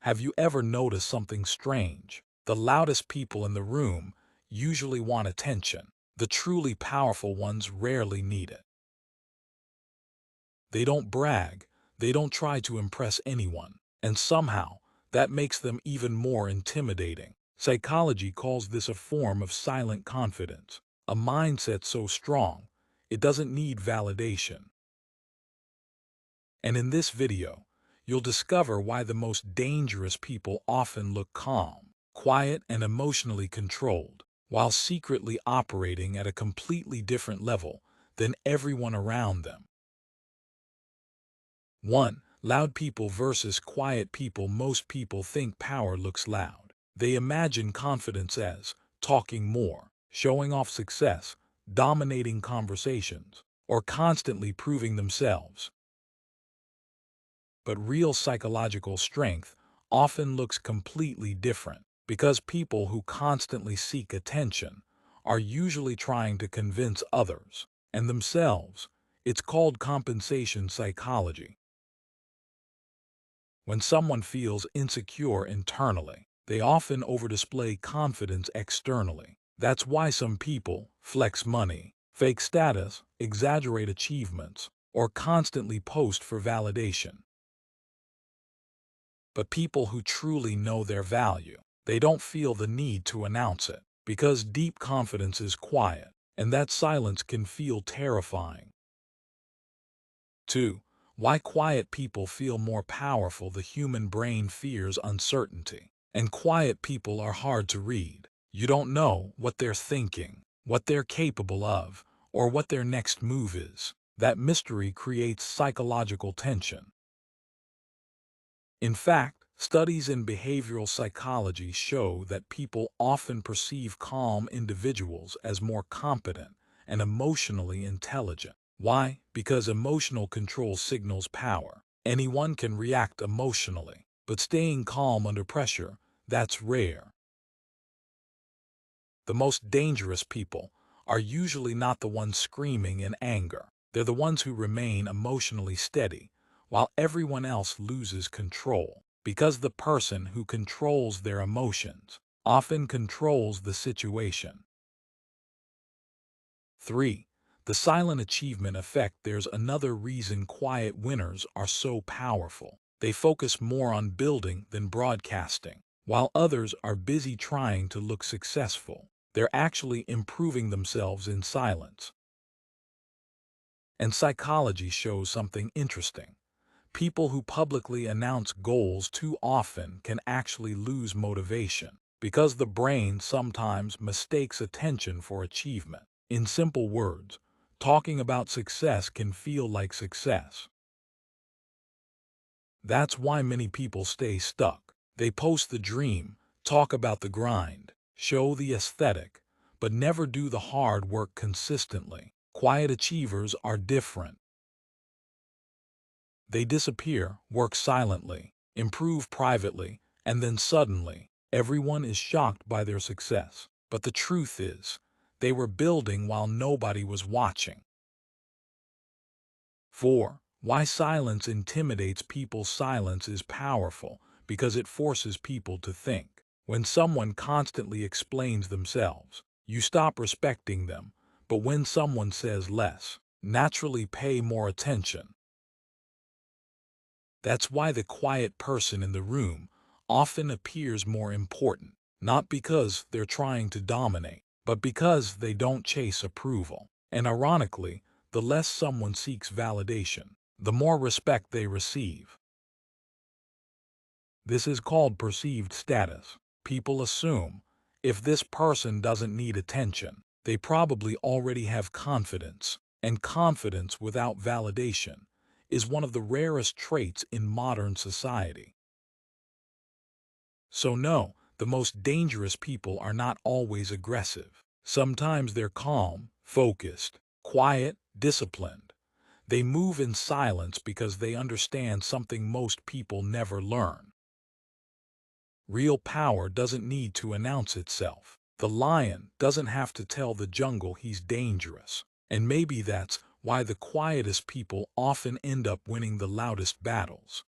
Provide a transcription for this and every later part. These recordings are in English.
Have you ever noticed something strange? The loudest people in the room usually want attention. The truly powerful ones rarely need it. They don't brag, they don't try to impress anyone, and somehow that makes them even more intimidating. Psychology calls this a form of silent confidence, a mindset so strong it doesn't need validation. And in this video, you'll discover why the most dangerous people often look calm, quiet, and emotionally controlled, while secretly operating at a completely different level than everyone around them. 1. Loud people versus quiet people. Most people think power looks loud. They imagine confidence as talking more, showing off success, dominating conversations, or constantly proving themselves. But real psychological strength often looks completely different, because people who constantly seek attention are usually trying to convince others and themselves. It's called compensation psychology. When someone feels insecure internally, they often overdisplay confidence externally. That's why some people flex money, fake status, exaggerate achievements, or constantly post for validation. But people who truly know their value, they don't feel the need to announce it, because deep confidence is quiet, and that silence can feel terrifying. 2. Why quiet people feel more powerful. The human brain fears uncertainty, and quiet people are hard to read. You don't know what they're thinking, what they're capable of, or what their next move is. That mystery creates psychological tension. In fact, studies in behavioral psychology show that people often perceive calm individuals as more competent and emotionally intelligent. Why? Because emotional control signals power. Anyone can react emotionally, but staying calm under pressure, that's rare. The most dangerous people are usually not the ones screaming in anger. They're the ones who remain emotionally steady, while everyone else loses control, because the person who controls their emotions often controls the situation. 3. The silent achievement effect. There's another reason quiet winners are so powerful. They focus more on building than broadcasting. While others are busy trying to look successful, they're actually improving themselves in silence. And psychology shows something interesting. People who publicly announce goals too often can actually lose motivation, because the brain sometimes mistakes attention for achievement. In simple words, talking about success can feel like success. That's why many people stay stuck. They post the dream, talk about the grind, show the aesthetic, but never do the hard work consistently. Quiet achievers are different. They disappear, work silently, improve privately, and then suddenly, everyone is shocked by their success. But the truth is, they were building while nobody was watching. 4. Why silence intimidates people. Silence is powerful because it forces people to think. When someone constantly explains themselves, you stop respecting them, but when someone says less, naturally pay more attention. That's why the quiet person in the room often appears more important, not because they're trying to dominate, but because they don't chase approval. And ironically, the less someone seeks validation, the more respect they receive. This is called perceived status. People assume if this person doesn't need attention, they probably already have confidence, and confidence without validation is one of the rarest traits in modern society. So no, the most dangerous people are not always aggressive. Sometimes they're calm, focused, quiet, disciplined. They move in silence because they understand something most people never learn. Real power doesn't need to announce itself. The lion doesn't have to tell the jungle he's dangerous. And maybe that's why the quietest people often end up winning the loudest battles.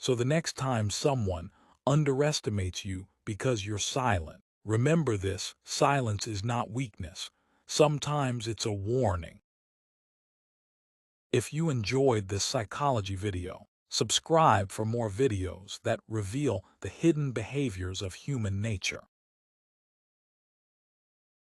So the next time someone underestimates you because you're silent, remember this: silence is not weakness. Sometimes it's a warning. If you enjoyed this psychology video, subscribe for more videos that reveal the hidden behaviors of human nature.